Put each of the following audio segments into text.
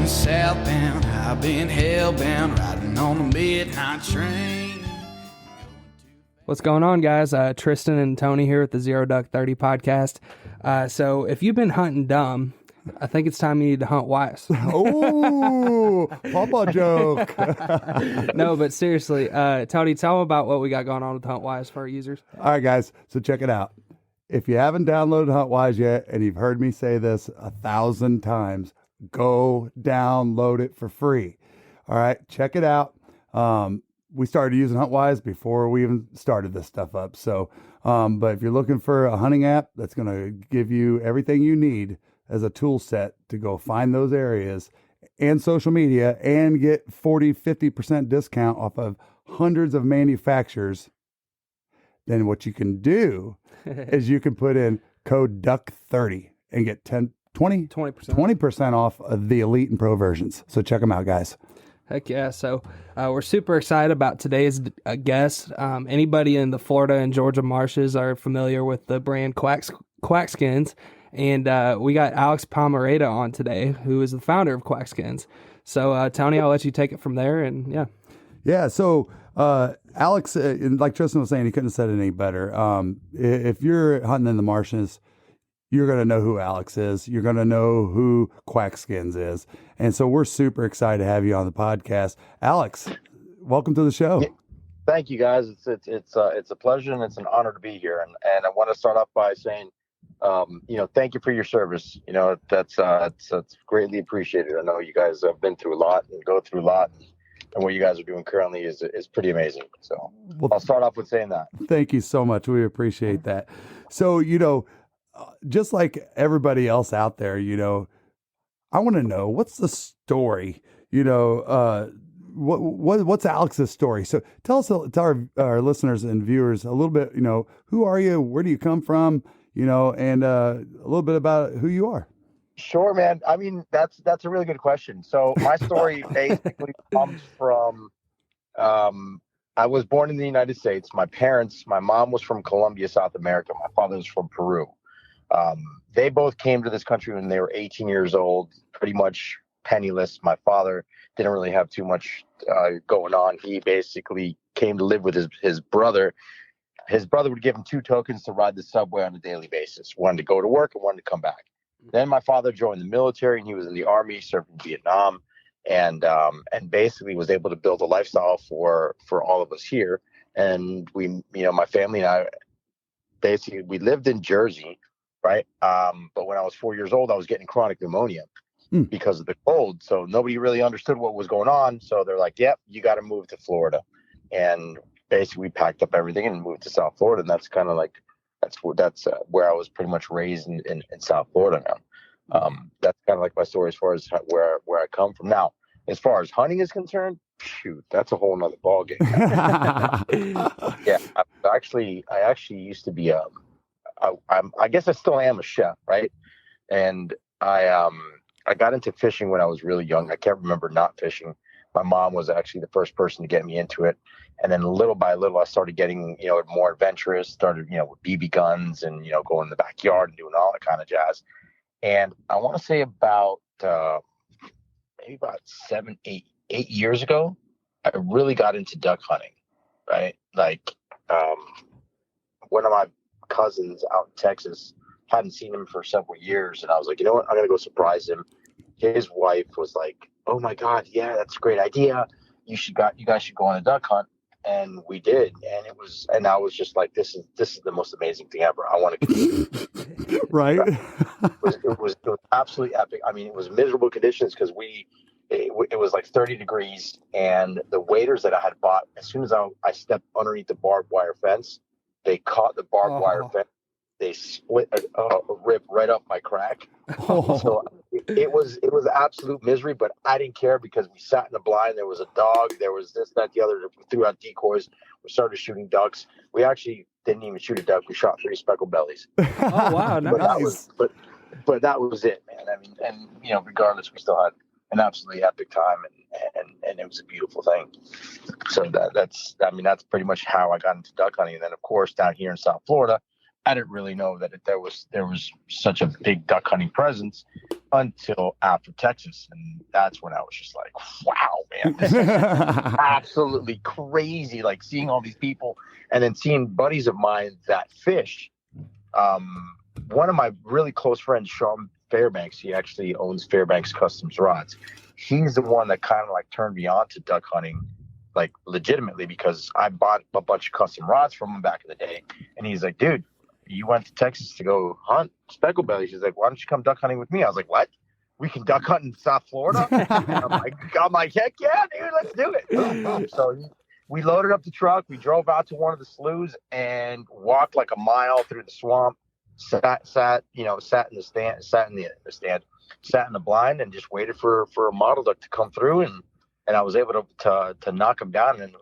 been southbound, I've been hellbound, riding on the midnight train. What's going on, guys? Tristan and Tony here with the Zero Duck 30 podcast. So if you've been hunting dumb, I think it's time you need to hunt wise. Oh, Papa joke. No, but seriously, Tony, tell them about what we got going on with Huntwise for our users. All right, guys. So check it out. If you haven't downloaded Huntwise yet, and you've heard me say this 1,000 times, go download it for free. All right, check it out. We started using Huntwise before we even started this stuff up. So, but if you're looking for a hunting app that's going to give you everything you need as a tool set to go find those areas and social media and get 40-50% discount off of hundreds of manufacturers, then what you can do is you can put in code DUCK30 and get 20% off of the Elite and Pro versions. So check them out, guys. Heck yeah. So we're super excited about today's guest. Anybody in the Florida and Georgia marshes are familiar with the brand Quackskins. And we got Alex Pomareda on today, who is the founder of Quackskins. So, Tony, I'll let you take it from there. And yeah. Yeah. So, Alex, like Tristan was saying, he couldn't have said it any better. If you're hunting in the marshes, you're going to know who Alex is. You're going to know who Quackskins is. And so we're super excited to have you on the podcast. Alex, welcome to the show. Thank you, guys. It's a pleasure and it's an honor to be here. And I want to start off by saying, thank you for your service. That's greatly appreciated. I know you guys have been through a lot and go through a lot. And what you guys are doing currently is pretty amazing. So I'll start off with saying that. Thank you so much. We appreciate that. So, just like everybody else out there, I want to know, what's the story, what's Alex's story? So tell our listeners and viewers a little bit, who are you? Where do you come from? And a little bit about who you are. Sure, man. I mean, that's a really good question. So my story basically comes from, I was born in the United States. My mom was from Colombia, South America. My father was from Peru. They both came to this country when they were 18 years old, pretty much penniless. My father didn't really have too much going on. He basically came to live with his brother. His brother would give him 2 tokens to ride the subway on a daily basis. One to go to work and one to come back. Then my father joined the military and he was in the Army, served in Vietnam, and basically was able to build a lifestyle for all of us here. And we, my family and I, basically we lived in Jersey, right? But when I was 4 years old, I was getting chronic pneumonia because of the cold. So nobody really understood what was going on. So they're like, yep, you got to move to Florida. And basically we packed up everything and moved to South Florida. And that's kind of like, that's where I was pretty much raised in South Florida now. That's kind of like my story as far as where I come from. Now, as far as hunting is concerned, shoot, that's a whole nother ballgame. Yeah, I actually used to be I guess I still am a chef, right? And I got into fishing when I was really young. I can't remember not fishing. My mom was actually the first person to get me into it. And then little by little, I started getting, more adventurous, started, with BB guns and, going in the backyard and doing all that kind of jazz. And I want to say about maybe about 8 years ago, I really got into duck hunting, right? Like one of my cousins out in Texas, hadn't seen him for several years. And I was like, you know what? I'm going to go surprise him. His wife was like, oh my God, yeah, that's a great idea. You guys should go on a duck hunt. And we did. And I was just like, this is the most amazing thing ever. I want to right. It was absolutely epic. I mean, it was miserable conditions because it was like 30 degrees, and the waders that I had bought, as soon as I stepped underneath the barbed wire fence, they caught the barbed wire fence. They split a rip right up my crack. So it was absolute misery, but I didn't care because we sat in the blind. There was a dog. There was this, that, the other. We threw out decoys. We started shooting ducks. We actually didn't even shoot a duck. We shot 3 speckled bellies. Oh, wow. Nice. But that was it, man. I mean, and, regardless, we still had an absolutely epic time, and it was a beautiful thing. So that's pretty much how I got into duck hunting. And then, of course, down here in South Florida, I didn't really know that there was such a big duck hunting presence until after Texas. And that's when I was just like, wow, man, this is absolutely crazy. Like seeing all these people and then seeing buddies of mine that fish. One of my really close friends, Sean Fairbanks, he actually owns Fairbanks Customs Rods. He's the one that kind of like turned me on to duck hunting, like legitimately, because I bought a bunch of custom rods from him back in the day. And he's like, dude, you went to Texas to go hunt speckled bellies. He's like, why don't you come duck hunting with me? I was like, what? We can duck hunt in South Florida? I'm like, heck yeah, dude, let's do it. So we loaded up the truck. We drove out to one of the sloughs and walked like a mile through the swamp. Sat in the blind and just waited for a mottled duck to come through, and I was able to knock him down, and it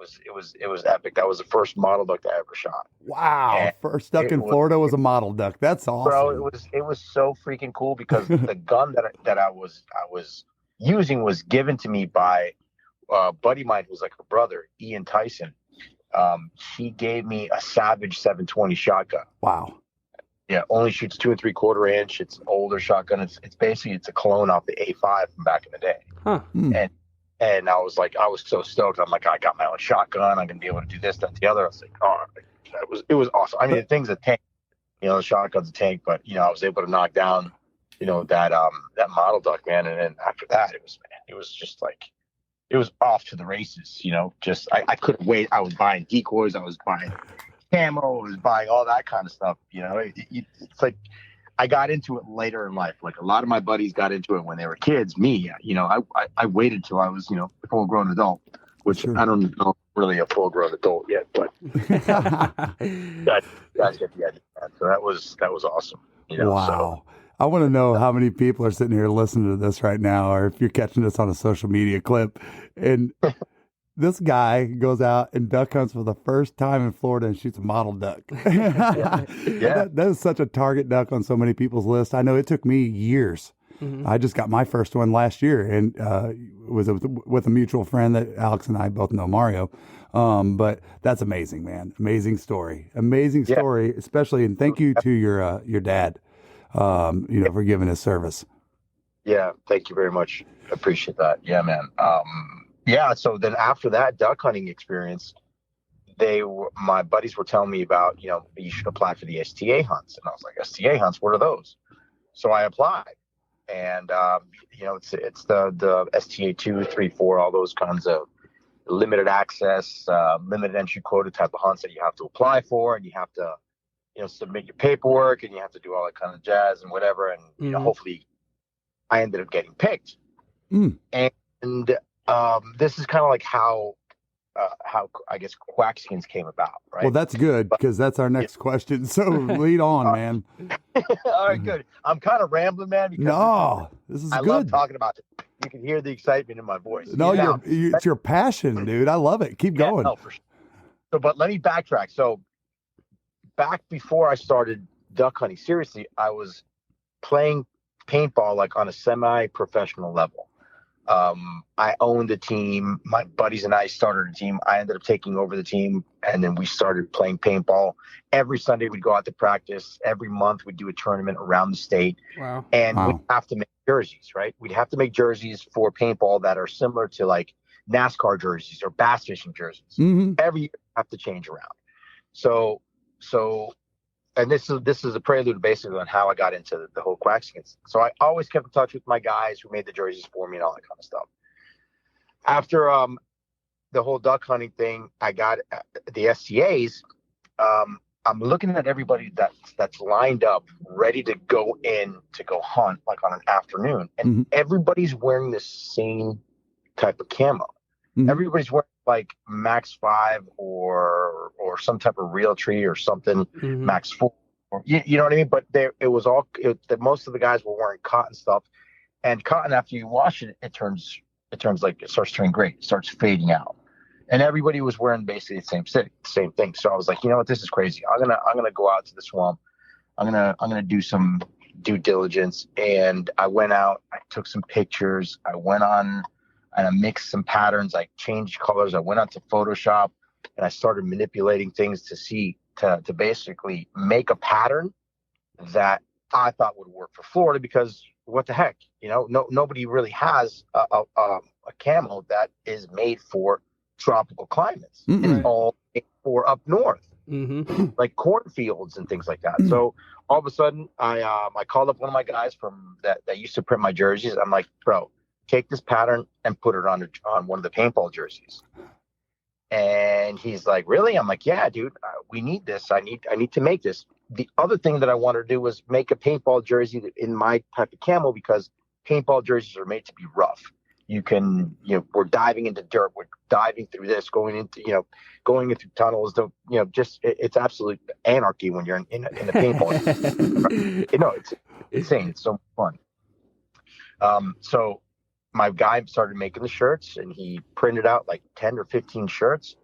was epic. That was the first mottled duck I ever shot. Wow. And first duck in Florida was a mottled duck. That's awesome. Bro, it was so freaking cool because the gun that I was using was given to me by a buddy of mine who's like a brother, Ian Tyson. He gave me a Savage 720 shotgun. Wow. Yeah, only shoots 2 3/4 inch. It's an older shotgun. It's basically a clone off the A5 from back in the day. Huh. And I was so stoked. I'm like, I got my own shotgun. I'm gonna be able to do this, that, and the other. I was like, oh, it was awesome. I mean, the thing's a tank. The shotgun's a tank, but I was able to knock down, that model duck, man. And then after that, it was just like, it was off to the races. Just I couldn't wait. I was buying decoys. I was buying camo, I was buying all that kind of stuff. It's like I got into it later in life. Like a lot of my buddies got into it when they were kids. Me, I waited till I was, a full grown adult, which sure. I don't know really a full grown adult yet, but guys get the idea. So that was awesome. Wow. So. I want to know how many people are sitting here listening to this right now, or if you're catching this on a social media clip, and this guy goes out and duck hunts for the first time in Florida and shoots a mottled duck. Yeah. That is such a target duck on so many people's list. I know it took me years. Mm-hmm. I just got my first one last year, and it was with a mutual friend that Alex and I both know, Mario. But that's amazing, man. Amazing story, especially, and thank you to your dad, for giving his service. Yeah, thank you very much. I appreciate that. Yeah, man. Yeah, so then after that duck hunting experience, my buddies were telling me about, you should apply for the STA hunts. And I was like, STA hunts, what are those? So I applied. And, it's the STA 2, 3, 4, all those kinds of limited access, limited entry quota type of hunts that you have to apply for. And you have to, submit your paperwork, and you have to do all that kind of jazz and whatever. And, hopefully I ended up getting picked. And this is kind of like how I guess Quackskins came about, right? Well, that's good because that's our next question. So lead on, man. All right, good. I'm kind of rambling, man. Because this is I good. love talking about it. You can hear the excitement in my voice. No, it's your passion, dude. I love it. Keep going. No, for sure. So, but let me backtrack. So back before I started duck hunting seriously, I was playing paintball like on a semi-professional level. I owned a team. My buddies and I started a team. I ended up taking over the team, and then we started playing paintball. Every Sunday we'd go out to practice. Every month we'd do a tournament around the state. Wow. And we'd have to make jerseys, right? We'd have to make jerseys for paintball that are similar to like NASCAR jerseys or bass fishing jerseys. Mm-hmm. Every year we have to change around. So and this is a prelude basically on how I got into the whole Quackskins. So I always kept in touch with my guys who made the jerseys for me and all that kind of stuff. After the whole duck hunting thing, I got the STAs. I'm looking at everybody that's lined up, ready to go hunt like on an afternoon, and everybody's wearing the same type of camo. Everybody's wearing like Max 5 or some type of Realtree or something, Max 4. Or, you know what I mean? But most of the guys were wearing cotton stuff, and cotton, after you wash it, it starts turning gray. It starts fading out. And everybody was wearing basically the same thing. So I was like, you know what, this is crazy. I'm gonna go out to the swamp. I'm gonna do some due diligence. And I went out, I took some pictures, I went on and I mixed some patterns, I changed colors, I went out to Photoshop, and I started manipulating things to basically make a pattern that I thought would work for Florida, because what the heck? Nobody really has a camo that is made for tropical climates. Mm-mm. It's all made for up north, like cornfields and things like that. So all of a sudden, I called up one of my guys from that used to print my jerseys. I'm like, bro, take this pattern and put it on one of the paintball jerseys. And he's like, really? I'm like, yeah, dude, we need this. I need to make this. The other thing that I wanted to do was make a paintball jersey in my type of camo, because paintball jerseys are made to be rough. We're diving into dirt. We're diving through this, going into tunnels. It's absolute anarchy when you're in the paintball. It's insane. It's so much fun. So my guy started making the shirts, and he printed out like 10 or 15 shirts.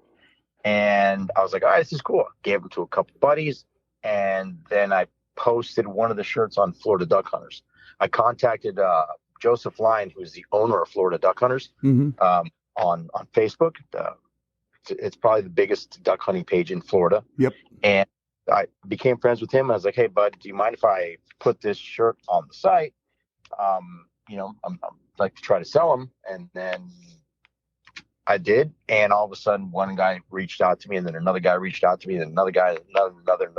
And I was like, all right, this is cool. Gave them to a couple buddies. And then I posted one of the shirts on Florida Duck Hunters. I contacted Joseph Lyon, who's the owner of Florida Duck Hunters, on Facebook. It's probably the biggest duck hunting page in Florida. Yep. And I became friends with him. I was like, hey, bud, do you mind if I put this shirt on the site? I'm like to try to sell them. And then I did. And all of a sudden, one guy reached out to me, and then another guy reached out to me, and another guy, another.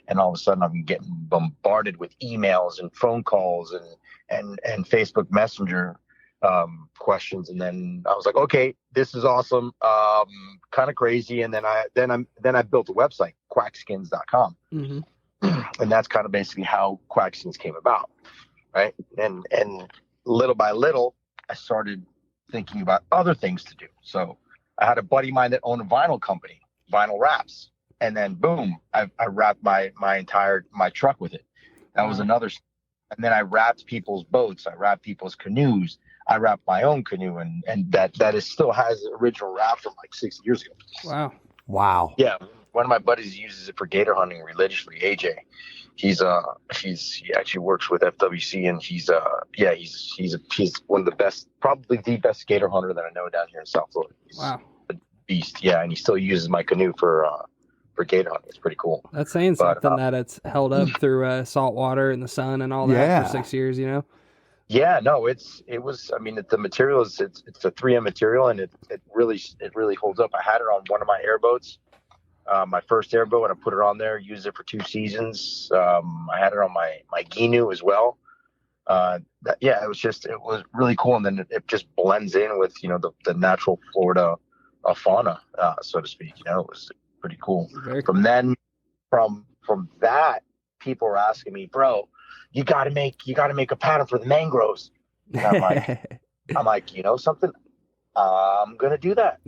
And all of a sudden, I'm getting bombarded with emails and phone calls and Facebook Messenger questions. And then I was like, okay, this is awesome. Kind of crazy. And then I built a website, quackskins.com. And that's kind of basically how Quackskins came about. Right. And little by little, I started thinking about other things to do. So I had a buddy of mine that owned a vinyl company, Vinyl Wraps. And then boom, I wrapped my truck with it. That was another. And then I wrapped people's boats. I wrapped people's canoes. I wrapped my own canoe, and that is still has the original wrap from like 6 years ago. Wow. Yeah. One of my buddies uses it for gator hunting religiously. AJ, he actually works with FWC, and he's one of the best, probably the best gator hunter that I know down here in South Florida. He's a beast. Yeah. And he still uses my canoe for gator hunting. It's pretty cool. That's saying something that it's held up through salt water and the sun and all that for 6 years, Yeah, no, the material it's a 3M material, and it really holds up. I had it on one of my airboats, my first airboat, and I put it on there, used it for 2 seasons. I had it on my Ginu as well. It was really cool. And then it just blends in with, the natural Florida fauna, so to speak. It was pretty cool. From that, people were asking me, bro, you gotta make a pattern for the mangroves. And I'm like, something? I'm gonna do that.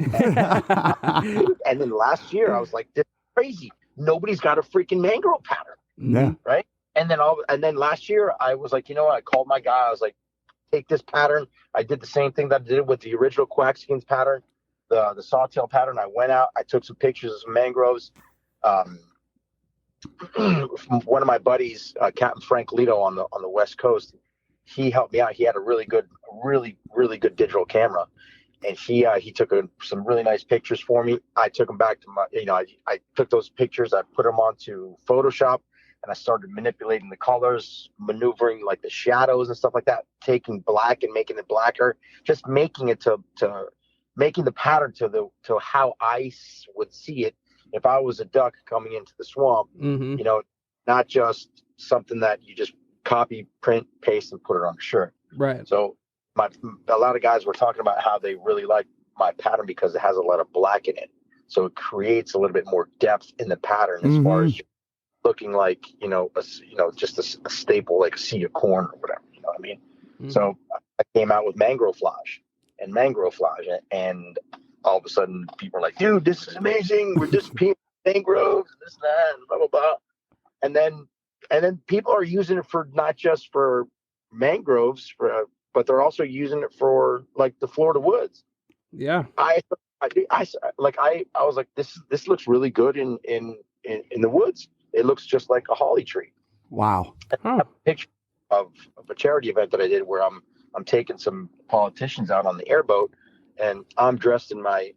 And then last year I was like, this is crazy. Nobody's got a freaking mangrove pattern. Yeah. Right. And then last year I was like, I called my guy. I was like, take this pattern. I did the same thing that I did with the original Quackskins pattern, the sawtail pattern. I went out, I took some pictures of some mangroves. One of my buddies, Captain Frank Lito on the West Coast, he helped me out. He had a really good digital camera, and he took some really nice pictures for me. I took them back to my, I took those pictures, I put them onto Photoshop, and I started manipulating the colors, maneuvering like the shadows and stuff like that, taking black and making it blacker, just making it to making the pattern to how I would see it if I was a duck coming into the swamp. Not just something that you just copy, print, paste, and put it on a shirt. Right. So a lot of guys were talking about how they really like my pattern because it has a lot of black in it. So it creates a little bit more depth in the pattern as far as looking like, just a staple, like a seed of corn or whatever. You know what I mean? So I came out with mangroflage, and all of a sudden people are like, dude, this is amazing. We're just mangroves and this and that and blah, blah, blah. And then people are using it for not just for mangroves, but they're also using it for like the Florida woods. Yeah. I was like, this looks really good in the woods. It looks just like a holly tree. Wow. I have a picture of a charity event that I did where I'm taking some politicians out on the airboat, and I'm dressed in my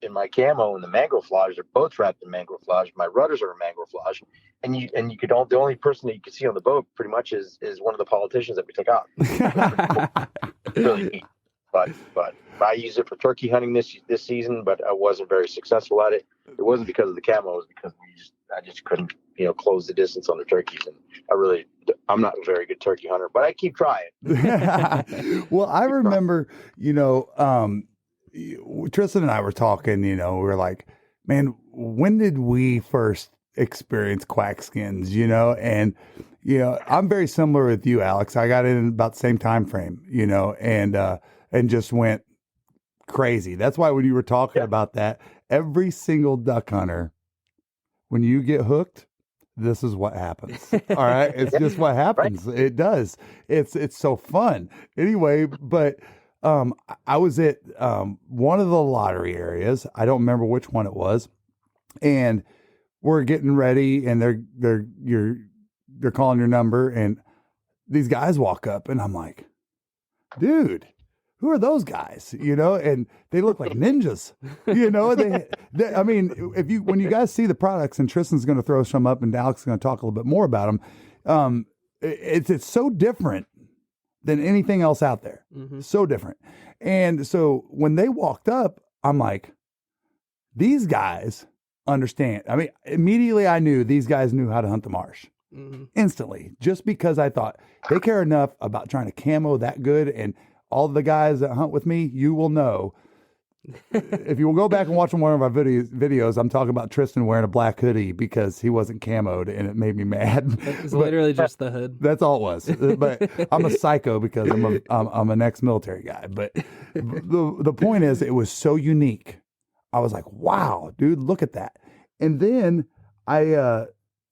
camo and the mangroflage. They're both wrapped in mangroflage. My rudders are mangroflage, and you could the only person that you could see on the boat pretty much is one of the politicians that we took out. Really neat. But I used it for turkey hunting this season, but I wasn't very successful at it. It wasn't because of the camo, it was because I just couldn't, close the distance on the turkeys, and I'm not a very good turkey hunter, but I keep trying. Well, I remember, Tristan and I were talking, we were like, man, when did we first experience Quackskins, and, I'm very similar with you, Alex. I got in about the same time frame, and just went crazy. That's why when you were talking about that, every single duck hunter, when you get hooked, this is what happens. All right. It's just what happens. Right. It does. It's so fun. Anyway, but I was at one of the lottery areas. I don't remember which one it was. And we're getting ready, and they're calling your number, and these guys walk up, and I'm like, dude, who are those guys? And they look like ninjas. I mean, when you guys see the products, and Tristan's going to throw some up, and Alex is going to talk a little bit more about them. It's so different than anything else out there. Mm-hmm. So different. And so when they walked up, I'm like, these guys understand. I mean, immediately I knew these guys knew how to hunt the marsh. Mm-hmm. Instantly, just because I thought they care enough about trying to camo that good. And all the guys that hunt with me, you will know. If you will go back and watch one of our videos, I'm talking about Tristan wearing a black hoodie because he wasn't camoed, and it made me mad. It's literally just the hood. That's all it was. But I'm a psycho because I'm an ex-military guy. But the point is, it was so unique. I was like, wow, dude, look at that. And then I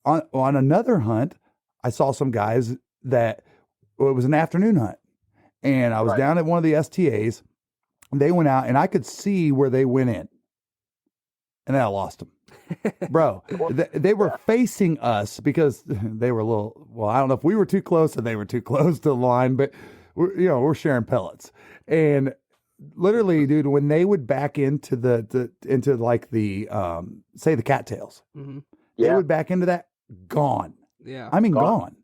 on another hunt, I saw some guys that it was an afternoon hunt. And I was down at one of the STAs. They went out, and I could see where they went in. And then I lost them. Bro, they were facing us because they were a little, I don't know if we were too close or they were too close to the line, but we're sharing pellets. And literally, dude, when they would back into into like the say the cattails, mm-hmm. They would back into that, gone. Yeah. I mean, gone,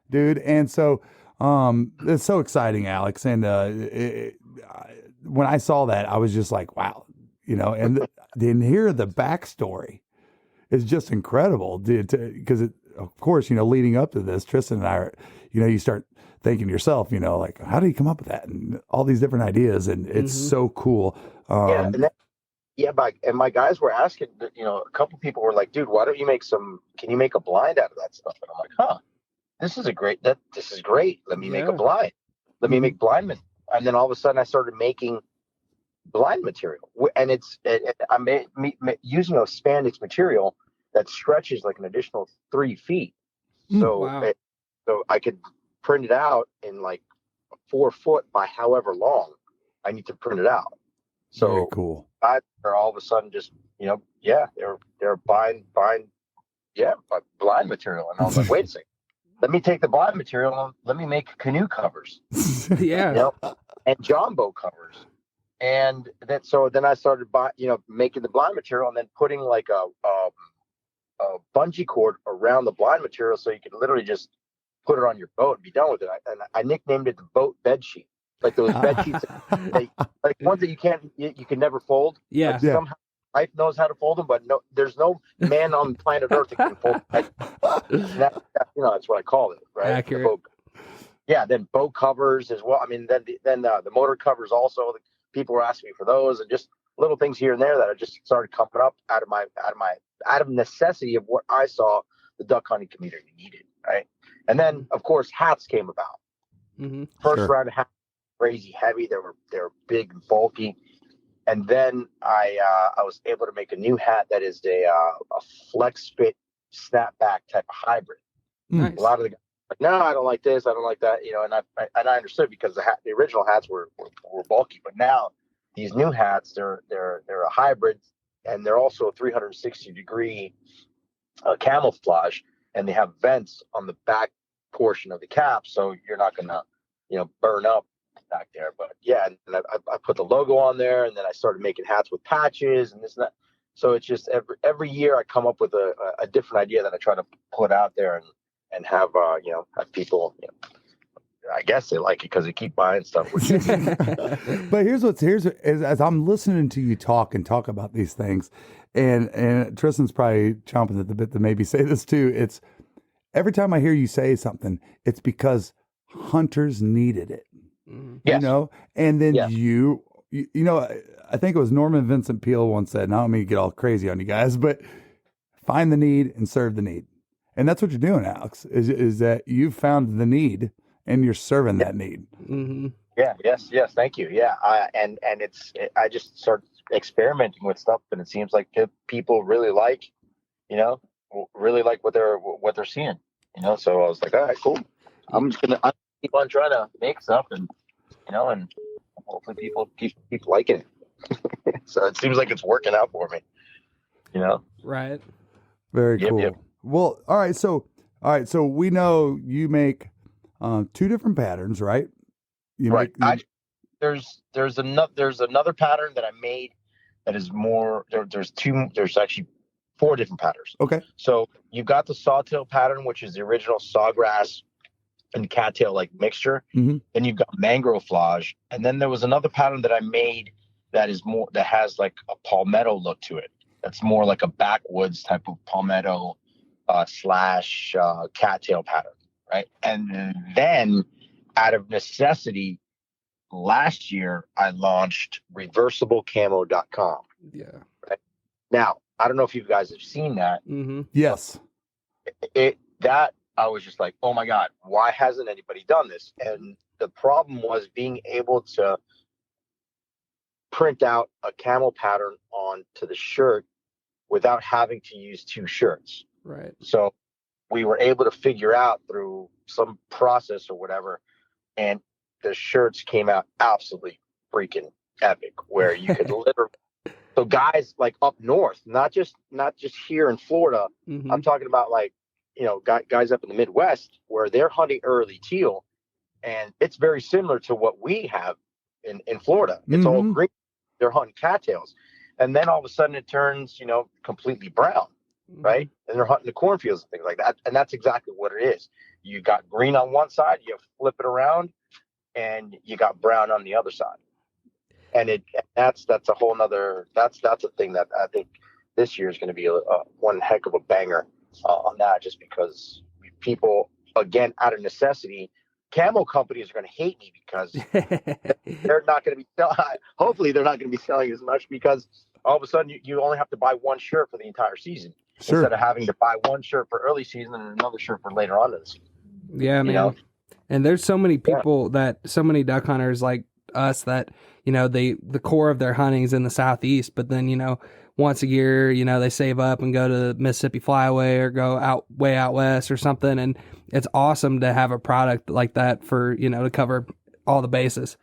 dude. And so it's so exciting, Alex. And when I saw that, I was just like, wow, and then hear the backstory is just incredible, dude. Because of course, leading up to this, Tristan and I are, you start thinking to yourself, like, how do you come up with that? And all these different ideas. And it's mm-hmm. so cool. My guys were asking, a couple people were like, dude, why don't you can you make a blind out of that stuff? And I'm like, this is great. Let me make a blind. Let me make blind. And then all of a sudden I started making blind material, and I'm using a spandex material that stretches like an additional 3 feet. So, so I could print it out in like 4 foot by however long I need to print it out. So very cool. They're all of a sudden just, they're buying, blind material. And I was like, wait a second, let me take the blind material and let me make canoe covers. Yeah. And John boat covers. And then I started making the blind material and then putting like a bungee cord around the blind material so you could literally just put it on your boat and be done with it. And I nicknamed it the boat bed sheet. Like those bed sheets, like ones that you can never fold. Yeah. Like somehow life knows how to fold them, but no, there's no man on planet Earth that can fold them. That's what I call it, right? Accurate. Then boat covers as well. I mean, then the motor covers also. People were asking me for those, and just little things here and there that I just started coming up out of necessity of what I saw the duck hunting community needed, right? And then of course hats came about. Mm-hmm. First round of hats, crazy heavy. They were big and bulky. And then I was able to make a new hat that is a flex fit snapback type of hybrid. Nice. A lot of the guys were like, no, I don't like this, I don't like that, and I understood because the original hats were bulky, but now these new hats they're a hybrid, and they're also a 360-degree camouflage, and they have vents on the back portion of the cap, so you're not gonna burn up back there. But and I put the logo on there, and then I started making hats with patches and this and that. So it's just every year I come up with a different idea that I try to put out there and have have people. I guess they like it because they keep buying stuff. Which But here's as I'm listening to you talk about these things, and Tristan's probably chomping at the bit to maybe say this too. It's every time I hear you say something, it's because hunters needed it. Yes. And then Yes. I think it was Norman Vincent Peale once said, and I don't mean to get all crazy on you guys, but find the need and serve the need. And that's what you're doing, Alex, is that you've found the need and you're serving that need. Mm-hmm. Yeah. Yes. Thank you. Yeah. I just start experimenting with stuff, and it seems like people really like what they're seeing. So I was like, all right, cool. I'm keep on trying to make stuff, and hopefully people keep liking it. So it seems like it's working out for me. Right. Very Yep, cool. yep. Well, all right. So we know you make two different patterns, right? Right. There's another pattern that I made that is more. There's actually 4 different patterns. Okay. So you've got the sawtail pattern, which is the original sawgrass and cattail like mixture. Mm-hmm. Then you've got mangroflage, and then there was another pattern that I made that has like a palmetto look to it. That's more like a backwoods type of palmetto slash cattail pattern, right? And then out of necessity, last year I launched reversiblecamo.com. Yeah. Right? Now, I don't know if you guys have seen that. Mm-hmm. Yes. That I was just like, oh my God, why hasn't anybody done this? And the problem was being able to print out a camel pattern onto the shirt without having to use 2 shirts. Right. So we were able to figure out through some process or whatever, and the shirts came out absolutely freaking epic, where you could literally. So guys like up north, not just here in Florida. Mm-hmm. I'm talking about like, guys up in the Midwest where they're hunting early teal, and it's very similar to what we have in Florida. It's all green. They're hunting cattails, and then all of a sudden it turns, completely brown, right? And they're hunting the cornfields and things like that. And that's exactly what it is. You got green on one side, you flip it around, and you got brown on the other side. And that's a whole nother. That's a thing that I think this year is going to be one heck of a banger on that, just because people, again, out of necessity, camo companies are going to hate me because they're not going to be hopefully they're not going to be selling as much, because all of a sudden you only have to buy 1 shirt for the entire season, instead of having to buy 1 shirt for early season and another shirt for later on in the season. Yeah, man. And there's so many people so many duck hunters like us that, the core of their hunting is in the Southeast, but then, once a year, they save up and go to the Mississippi Flyway or go way out west or something. And it's awesome to have a product like that for, to cover all the bases.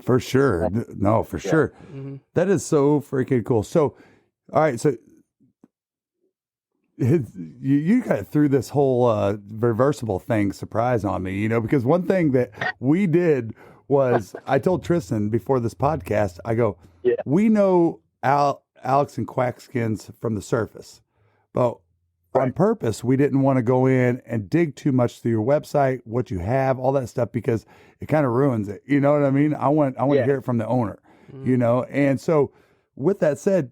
For sure. No, for sure. Mm-hmm. That is so freaking cool. So, all right. So you kind of threw this whole reversible thing surprise on me, because one thing that we did was I told Tristan before this podcast, I go, we know Alex and Quackskins from the surface, but on purpose, we didn't want to go in and dig too much through your website, what you have, all that stuff, because it kind of ruins it. You know what I mean? I want to hear it from the owner, And so with that said,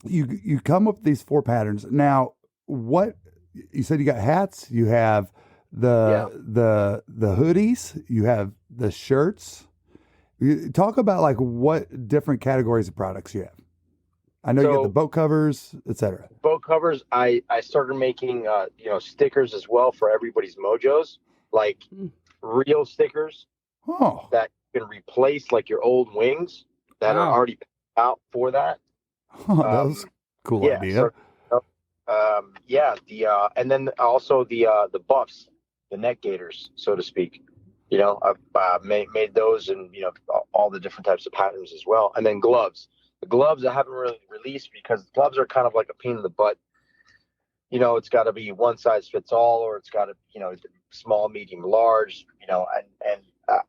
you come up with these 4 patterns. Now, what you said, you got hats, you have the hoodies, you have the shirts. You talk about like what different categories of products you have. I know you got the boat covers, etc. Boat covers. I started making stickers as well for everybody's mojos, like real stickers that you can replace like your old wings that are already out for that. Oh, that was a cool idea. And then also the buffs, the neck gaiters, so to speak. I've made those in all the different types of patterns as well. And then gloves. The gloves I haven't really released because gloves are kind of like a pain in the butt. It's got to be one size fits all, or it's got to small, medium, large. And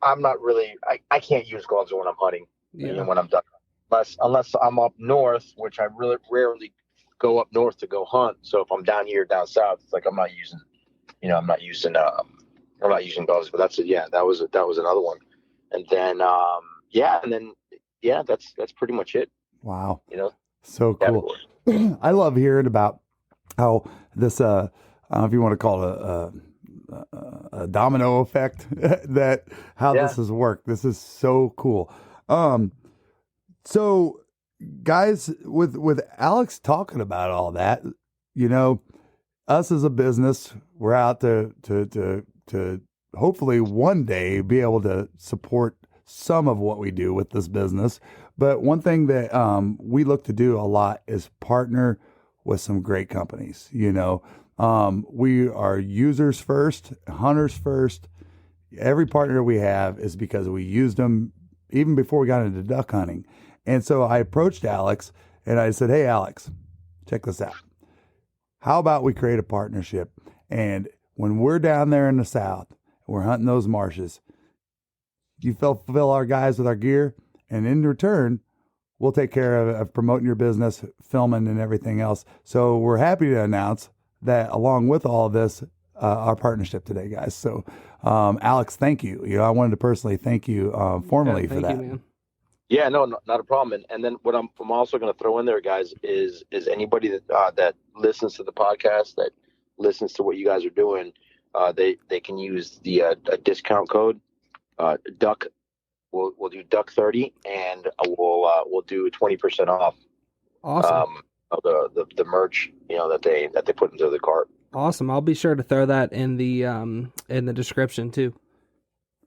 I'm not really. I can't use gloves when I'm hunting. When I'm done. unless I'm up north, which I really rarely go up north to go hunt. So if I'm down here, down south, it's like I'm not using gloves. But that's it. Yeah, that was another one. And then that's pretty much it. Wow. You know, So cool. I love hearing about how this, I don't know if you want to call it a domino effect, this has worked. This is so cool. So guys, with Alex talking about all that, you know, us as a business, we're out to hopefully one day be able to support some of what we do with this business. But one thing that we look to do a lot is partner with some great companies. You know, we are users first, hunters first. Every partner we have is because we used them even before we got into duck hunting. And so I approached Alex and I said, "Hey, Alex, check this out. How about we create a partnership? And when we're down there in the South, we're hunting those marshes, you fulfill our guys with our gear, and in return, we'll take care of promoting your business, filming, and everything else." So we're happy to announce that along with all of this, our partnership today, guys. So, Alex, thank you. You know, I wanted to personally thank you formally for that. Thank you, man. Yeah, no, not a problem. And then what I'm also going to throw in there, guys, is anybody that listens to the podcast, that listens to what you guys are doing, they can use the a discount code duck. We'll do duck 30, and we'll do 20% off. Awesome. Of the merch, you know, that they put into the cart. Awesome. I'll be sure to throw that in the description too.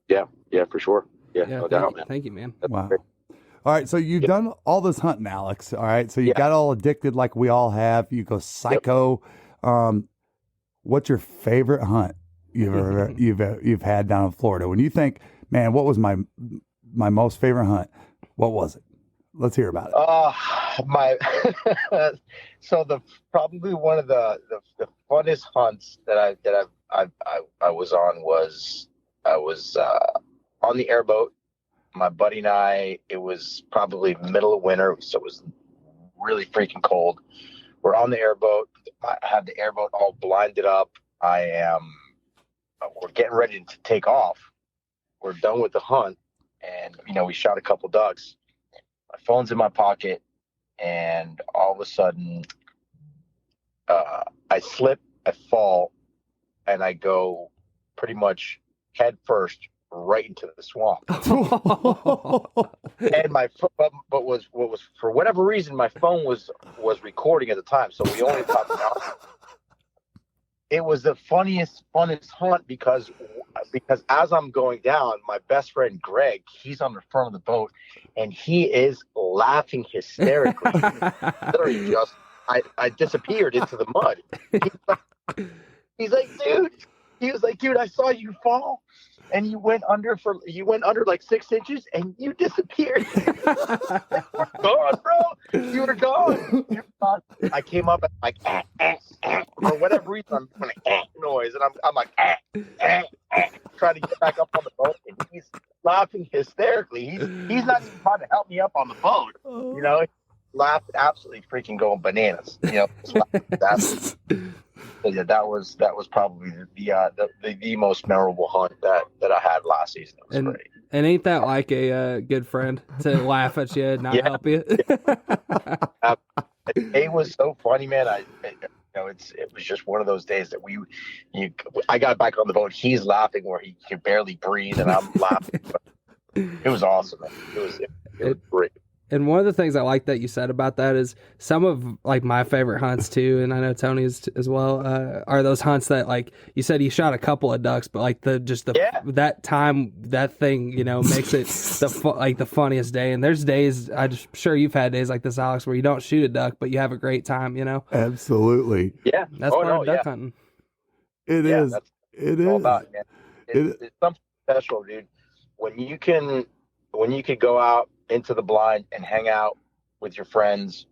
Yeah, for sure. Yeah, no doubt, man. Thank you, man. Wow. All right, so you've done all this hunting, Alex. All right, so you got all addicted like we all have. You go psycho. Yep. What's your favorite hunt you've had down in Florida? When you think, man, what was my most favorite hunt? What was it? Let's hear about it. So probably one of the funnest hunts that I was on was I was on the airboat. My buddy and I, it was probably middle of winter, so it was really freaking cold. We're on the airboat. I have the airboat all blinded up. We're getting ready to take off. We're done with the hunt, and you know, we shot a couple ducks. My phone's in my pocket, and all of a sudden, I slip, I fall, and I go pretty much head first right into the swamp. And what was for whatever reason, my phone was recording at the time, so we only got it was the funnest hunt because as I'm going down, my best friend Greg, he's on the front of the boat, and he is laughing hysterically. Literally, I disappeared into the mud. He's like, dude, I saw you fall, and you went under like 6 inches, and you disappeared. You're gone, bro. You were gone. I came up and like for whatever reason, I'm doing an noise, and I'm like trying to get back up on the boat, and he's laughing hysterically. He's not even trying to help me up on the boat. You know, he laughed absolutely freaking going bananas. You know, that was probably the most memorable hunt that I had last season. It was great. And ain't that like a good friend to laugh at you and not help you? It was so funny, man. It was just one of those days that I got back on the boat. He's laughing where he can barely breathe, and I'm laughing. It was awesome, man. It was great. And one of the things I like that you said about that is some of like my favorite hunts too, and I know Tony's as well, are those hunts that, like you said, you shot a couple of ducks, but like that time, that thing, you know, makes it the funniest day. And there's days, I'm sure you've had days like this, Alex, where you don't shoot a duck, but you have a great time, you know? Absolutely. Yeah. That's part of duck hunting. It is. It is. All about it, man. It's something special, dude. When you can go out into the blind and hang out with your friends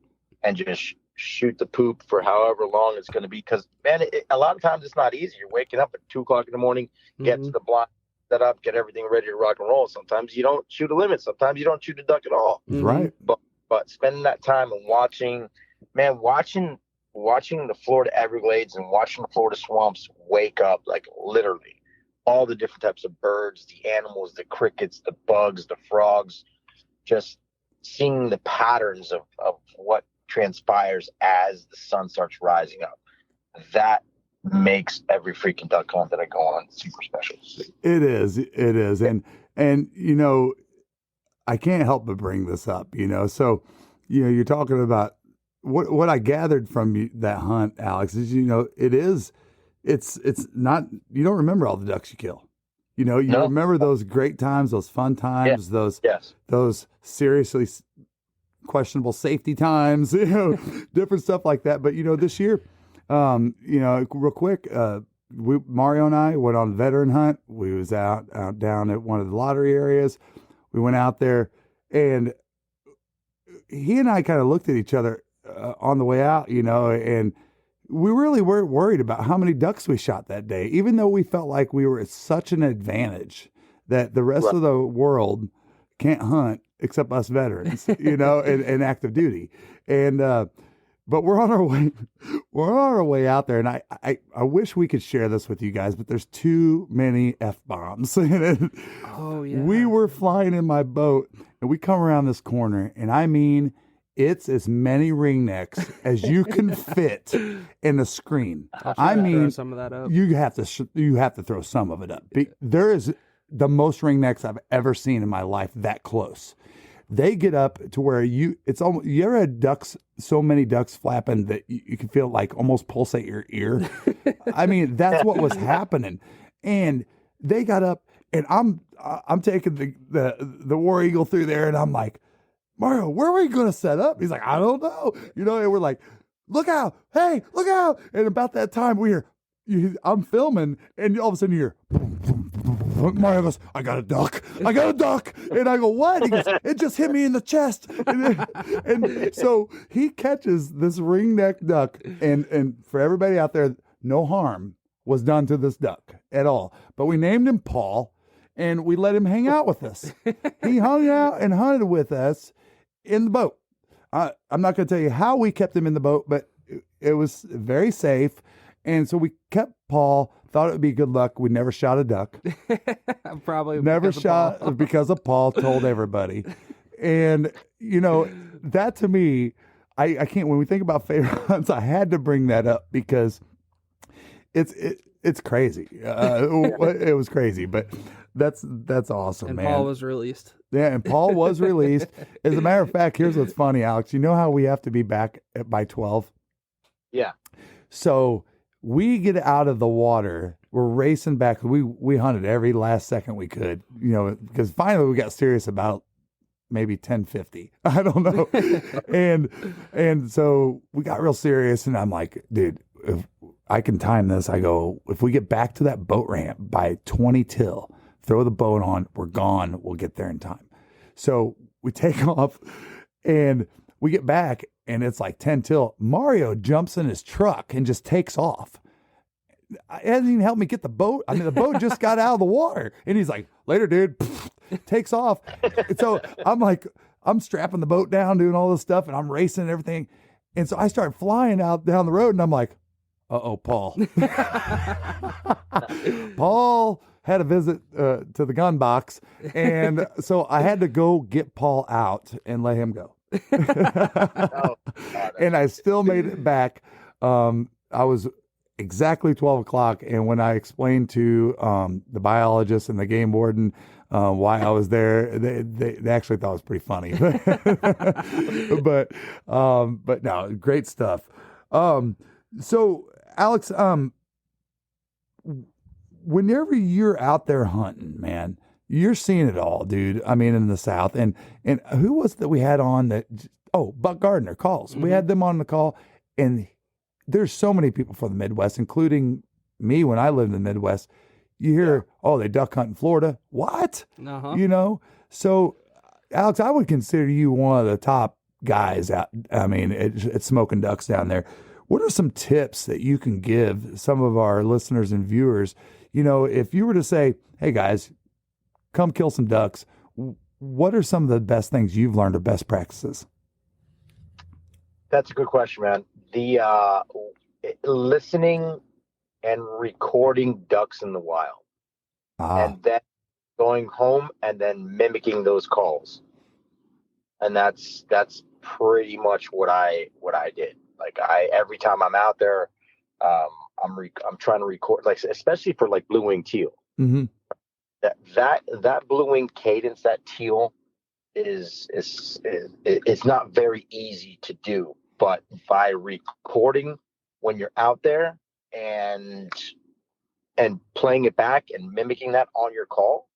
and just shoot the poop for however long it's going to be. Because, man, a lot of times it's not easy. You're waking up at 2 o'clock in the morning, get to the blind, set up, get everything ready to rock and roll. Sometimes you don't shoot a limit. Sometimes you don't shoot a duck at all. Right. But but spending that time and watching the Florida Everglades and watching the Florida swamps wake up, like literally all the different types of birds, the animals, the crickets, the bugs, the frogs, just seeing the patterns of what transpires as the sun starts rising up. That makes every freaking duck hunt that I go on super special. It is. And you know, I can't help but bring this up, you know. So, you know, you're talking about what I gathered from that hunt, Alex, is, you know, it's not, you don't remember all the ducks you kill. You know, you remember those great times, those fun times, those seriously questionable safety times, you know, different stuff like that. But, you know, this year, you know, real quick, Mario and I went on a veteran hunt. We was out down at one of the lottery areas. We went out there, and he and I kind of looked at each other on the way out, you know, and we really weren't worried about how many ducks we shot that day, even though we felt like we were at such an advantage that the rest of the world can't hunt except us veterans, you know, and active duty. And, but we're on our way out there. And I wish we could share this with you guys, but there's too many F-bombs. Oh, yeah. We were flying in my boat, and we come around this corner, and I mean, it's as many ringnecks as you can fit in the screen. I mean, some of that up. you have to throw some of it up. There is the most ringnecks I've ever seen in my life that close. They get up to where it's almost, you ever had so many ducks flapping that you can feel like almost pulsate your ear? I mean, that's what was happening. And they got up, and I'm taking the War Eagle through there, and I'm like, Mario, where are we going to set up? He's like, I don't know. You know, and we're like, look out. Hey, look out. And about that time, I'm filming, and all of a sudden you hear, boom, boom, boom, boom. Mario goes, I got a duck. And I go, what? He goes, it just hit me in the chest. And so he catches this ringneck duck, and for everybody out there, no harm was done to this duck at all. But we named him Paul, and we let him hang out with us. He hung out and hunted with us in the boat. I'm not going to tell you how we kept him in the boat, but it was very safe. And so we kept Paul, thought it would be good luck. We never shot a duck. Probably never shot because of Paul, told everybody. And, you know, that to me, I can't, when we think about favorite hunts, I had to bring that up because it's crazy. It was crazy, but that's awesome, and man. Paul was released. Yeah, and Paul was released. As a matter of fact, here's what's funny, Alex. You know how we have to be back by 12? Yeah. So we get out of the water. We're racing back. We hunted every last second we could, you know, because finally we got serious about maybe 10:50. I don't know. and so we got real serious, and I'm like, dude, if I can time this, I go, if we get back to that boat ramp by 20 till, throw the boat on, we're gone. We'll get there in time. So we take off, and we get back, and it's like 10 till. Mario jumps in his truck and just takes off. It hasn't even helped me get the boat. I mean, the boat just got out of the water. And he's like, later, dude. Takes off. And so I'm like, I'm strapping the boat down, doing all this stuff, and I'm racing and everything. And so I start flying out down the road, and I'm like, uh-oh, Paul. Paul had a visit to the gun box. And so I had to go get Paul out and let him go. And I still made it back. I was exactly 12 o'clock. And when I explained to the biologist and the game warden why I was there, they actually thought it was pretty funny. but no, great stuff. So Alex, whenever you're out there hunting, man, you're seeing it all, dude. I mean, in the South. And who was it that we had on that? Oh, Buck Gardner calls. Mm-hmm. We had them on the call. And there's so many people from the Midwest, including me when I lived in the Midwest. You hear, oh, they duck hunt in Florida. What? Uh-huh. You know? So, Alex, I would consider you one of the top guys out. I mean, at smoking ducks down there. What are some tips that you can give some of our listeners and viewers? You know, if you were to say, hey, guys, come kill some ducks, what are some of the best things you've learned or best practices? That's a good question, man. The listening and recording ducks in the wild, Ah, and then going home and then mimicking those calls, and that's pretty much what I did. Like every time I'm out there, um, I'm trying to record, like especially for like blue wing teal. hmm That blue wing cadence, that teal is it's not very easy to do, but by recording when you're out there and playing it back and mimicking that on your call.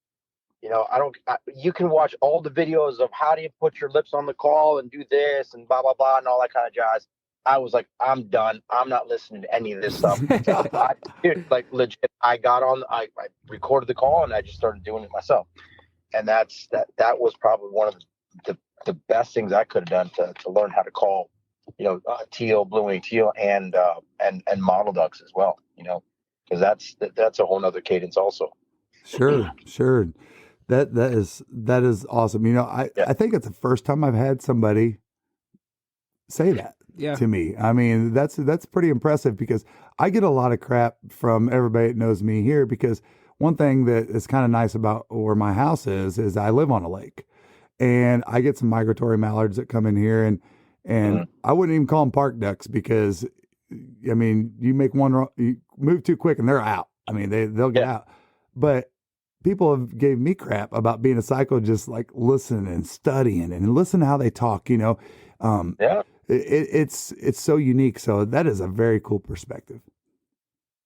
You can watch all the videos of how do you put your lips on the call and do this and blah blah blah and all that kind of jazz. I was like, I'm done. I'm not listening to any of this stuff. Dude, like legit, I recorded the call and I just started doing it myself. And that was probably one of the best things I could have done to learn how to call, teal, blue wing teal, and model ducks as well. Because that's a whole nother cadence also. Sure. That is awesome. Yeah. I think it's the first time I've had somebody say that Yeah. to me. I mean, that's pretty impressive because I get a lot of crap from everybody that knows me here because one thing that is kind of nice about where my house is I live on a lake and I get some migratory mallards that come in here and Mhm. I wouldn't even call them park ducks because I mean, you make one you move too quick and they're out. I mean, they'll get Yeah. out. But people have gave me crap about being a psycho, just like listening and studying and listen to how they talk, Yeah. it's so unique. So that is a very cool perspective.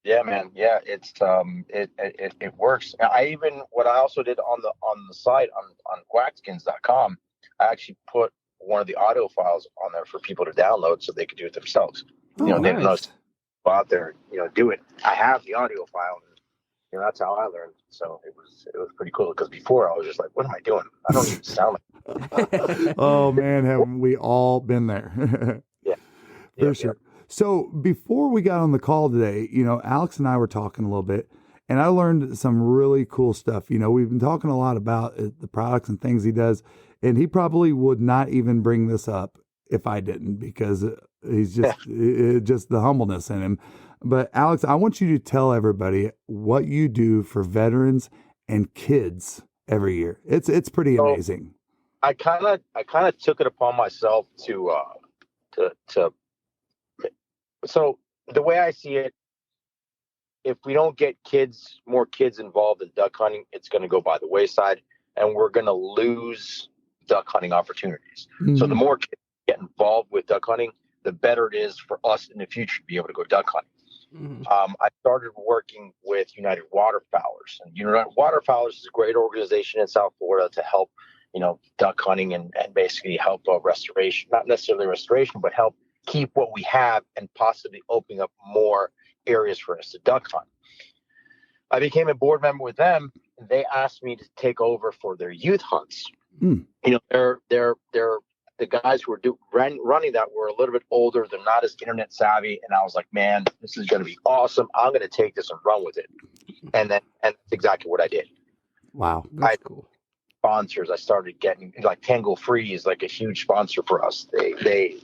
Yeah, man. Yeah, it works. What I also did on the site on quackskins.com, I actually put one of the audio files on there for people to download so they could do it themselves. Oh, They don't know nice. to go out there, do it. I have the audio file, and that's how I learned. So it was pretty cool because before I was just like, what am I doing? I don't even sound like. Oh man, haven't we all been there? Yeah. For Yeah. sure. So before we got on the call today, Alex and I were talking a little bit and I learned some really cool stuff. We've been talking a lot about the products and things he does, and he probably would not even bring this up if I didn't because he's just the humbleness in him. But Alex, I want you to tell everybody what you do for veterans and kids every year. It's pretty So amazing. I kind of took it upon myself to so the way I see it, if we don't get more kids involved in duck hunting, it's going to go by the wayside and we're going to lose duck hunting opportunities. So the more kids get involved with duck hunting, the better it is for us in the future to be able to go duck hunting. I started working with United Waterfowlers, and United Waterfowlers is a great organization in South Florida to help, duck hunting and basically help restoration, not necessarily restoration, but help keep what we have and possibly opening up more areas for us to duck hunt. I became a board member with them. And they asked me to take over for their youth hunts. They're the guys who were running that were a little bit older. They're not as internet savvy. And I was like, man, this is going to be awesome. I'm going to take this and run with it. And that's exactly what I did. Wow. That's cool. Sponsors. I started getting like Tangle Free is like a huge sponsor for us. They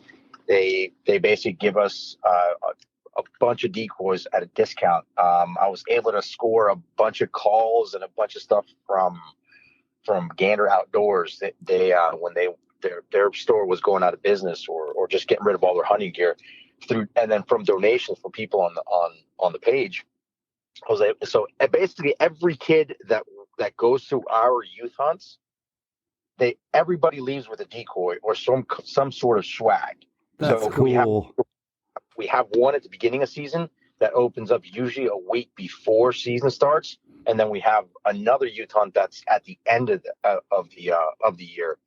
basically give us a bunch of decoys at a discount. I was able to score a bunch of calls and a bunch of stuff from Gander Outdoors. When their store was going out of business or just getting rid of all their hunting gear and then from donations from people on the page. So basically every kid that goes through our youth hunts, everybody leaves with a decoy or some sort of swag. That's so cool. We have one at the beginning of season that opens up usually a week before season starts, and then we have another youth hunt that's at the end of the year,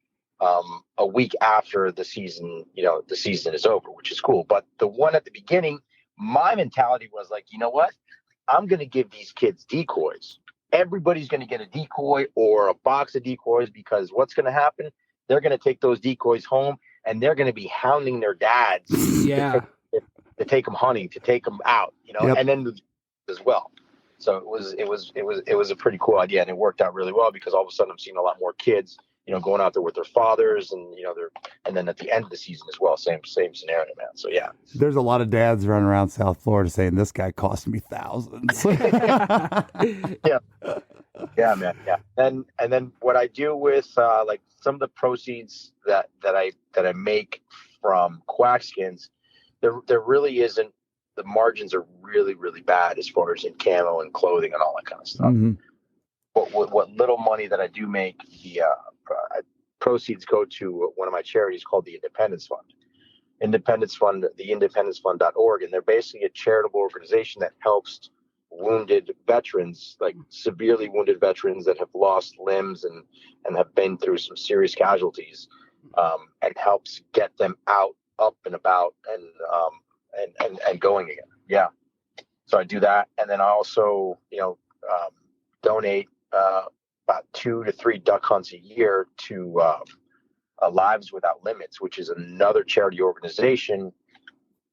a week after the season. The season is over, which is cool. But the one at the beginning, my mentality was like, you know what? I'm going to give these kids decoys. Everybody's going to get a decoy or a box of decoys because what's going to happen? They're going to take those decoys home and they're going to be hounding their dads. Yeah. To take them hunting, to take them out, Yep. and then as well. So it was a pretty cool idea, and it worked out really well because all of a sudden I'm seeing a lot more kids going out there with their fathers, and and then at the end of the season as well, same scenario, man. So yeah, There's a lot of dads running around South Florida saying this guy cost me thousands. yeah, man, yeah. And then what I do with like some of the proceeds that I make from Quackskins, there really isn't. The margins are really, really bad as far as in camo and clothing and all that kind of stuff. Mm-hmm. But what little money that I do make, the proceeds go to one of my charities called the Independence Fund. The independencefund.org, and they're basically a charitable organization that helps wounded veterans, like severely wounded veterans that have lost limbs and have been through some serious casualties, and helps get them out, up and about, and going again. Yeah. So I do that. And then I also, donate about 2 to 3 duck hunts a year to Lives Without Limits, which is another charity organization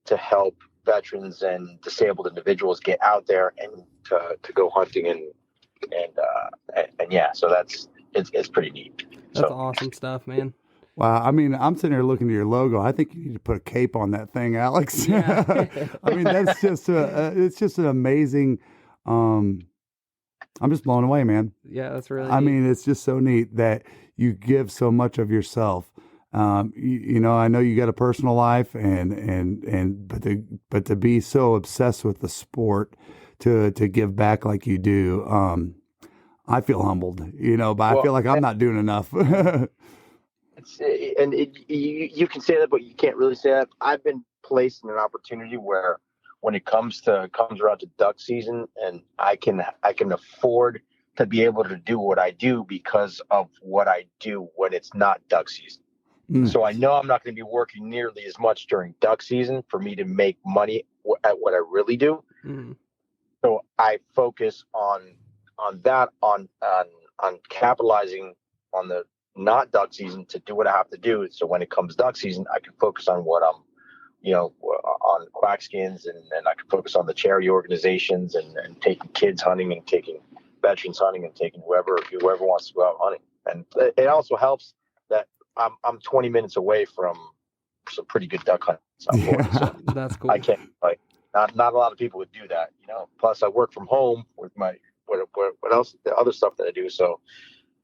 to help veterans and disabled individuals get out there and to go hunting and yeah. So it's pretty neat. That's awesome stuff, man. Wow, I mean, I'm sitting here looking at your logo. I think you need to put a cape on that thing, Alex. Yeah. I mean, that's just it's just an amazing. I'm just blown away, man. Yeah, that's really. I neat. mean, it's just so neat that you give so much of yourself. I know you got a personal life, but to be so obsessed with the sport, to give back like you do, I feel humbled. But I feel like I'm not doing enough. You can say that, but you can't really say that. I've been placed in an opportunity where when it comes around to duck season, and I can afford to be able to do what I do because of what I do when it's not duck season. So I know I'm not going to be working nearly as much during duck season for me to make money at what I really do. So I focus on capitalizing on the not duck season to do what I have to do. So when it comes duck season, I can focus on what I'm, on Quackskins, and I can focus on the charity organizations and taking kids hunting and taking veterans hunting and taking whoever wants to go out hunting. And it also helps that I'm 20 minutes away from some pretty good duck hunting. So that's cool. I can't, not a lot of people would do that, Plus I work from home with my what else, the other stuff that I do, so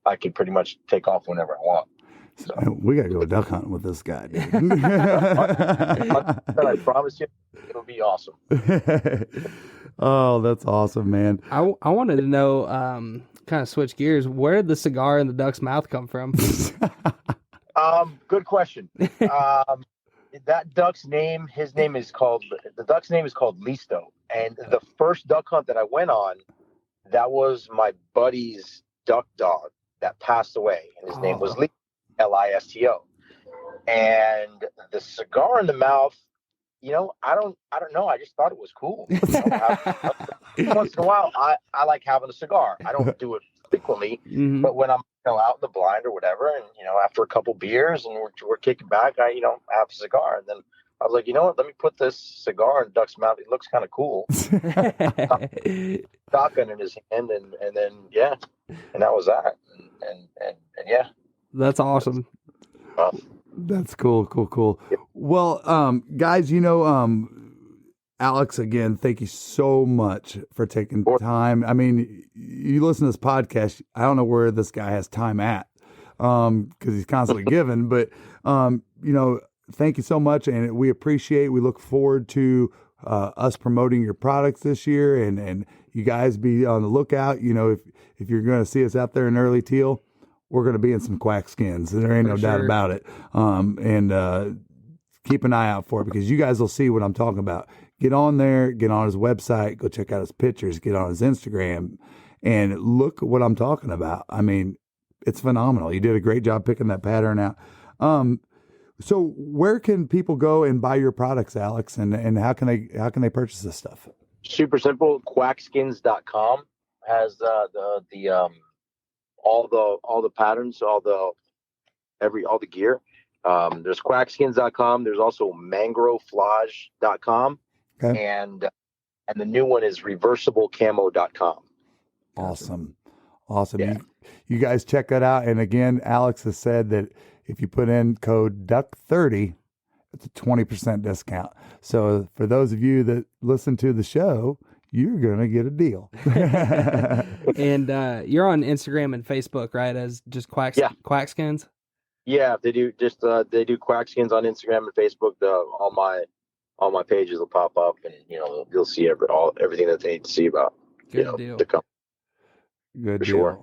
I can pretty much take off whenever I want. So we got to go duck hunting with this guy, dude. I promise you, it'll be awesome. Oh, that's awesome, man. I wanted to know, kind of switch gears, where did the cigar in the duck's mouth come from? Good question. That duck's name, the duck's name is called Listo. And the first duck hunt that I went on, that was my buddy's duck dog that passed away, and his name was Listo, Listo. And the cigar in the mouth, I don't know. I just thought it was cool. Once in a while, I like having a cigar. I don't do it frequently, but when I'm out in the blind or whatever, and after a couple beers and we're kicking back, I have a cigar. And then I was like, you know what? Let me put this cigar in Duck's mouth. It looks kind of cool. Shotgun in his hand, and then and that was that. And yeah, that's awesome. That's cool. Yep. Well, guys, Alex, again, thank you so much for taking time. I mean, you listen to this podcast, I don't know where this guy has time at, because he's constantly giving, but, thank you so much. And we look forward to us promoting your products this year, and you guys be on the lookout. If you're going to see us out there in early teal, we're going to be in some Quackskins. There ain't no doubt about it. And keep an eye out for it, because you guys will see what I'm talking about. Get on there, get on his website, go check out his pictures, get on his Instagram, and look what I'm talking about. I mean, it's phenomenal. You did a great job picking that pattern out. So where can people go and buy your products, Alex, and how can they purchase this stuff? Super simple. Quackskins.com has all the patterns, all the gear. There's Quackskins.com. There's also mangroveflage.com. Okay. And the new one is reversiblecamo.com. Awesome. Awesome. Yeah. You guys check that out. And again, Alex has said that if you put in code DUCK30, it's a 20% discount. So for those of you that listen to the show, you're going to get a deal. And you're on Instagram and Facebook, right? As just Quackskins? Yeah, they do Quackskins on Instagram and Facebook. All my pages will pop up, and you'll see everything that they need to see about Good deal. the company. Good For deal. sure.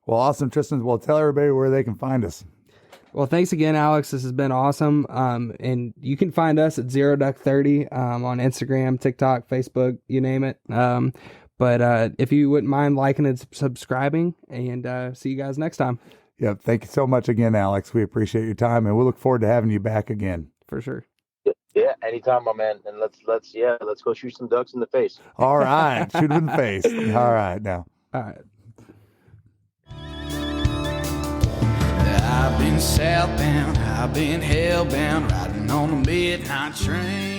Well, awesome, Tristan. Well, tell everybody where they can find us. Well, thanks again, Alex. This has been awesome. And you can find us at ZeroDuck30 on Instagram, TikTok, Facebook, you name it. But if you wouldn't mind liking and subscribing, and see you guys next time. Yeah, thank you so much again, Alex. We appreciate your time, and we look forward to having you back again. For sure. Yeah, anytime, my man. And let's go shoot some ducks in the face. All right, shoot him in the face. All right, now. All right. I've been southbound, I've been hellbound, riding on a midnight train.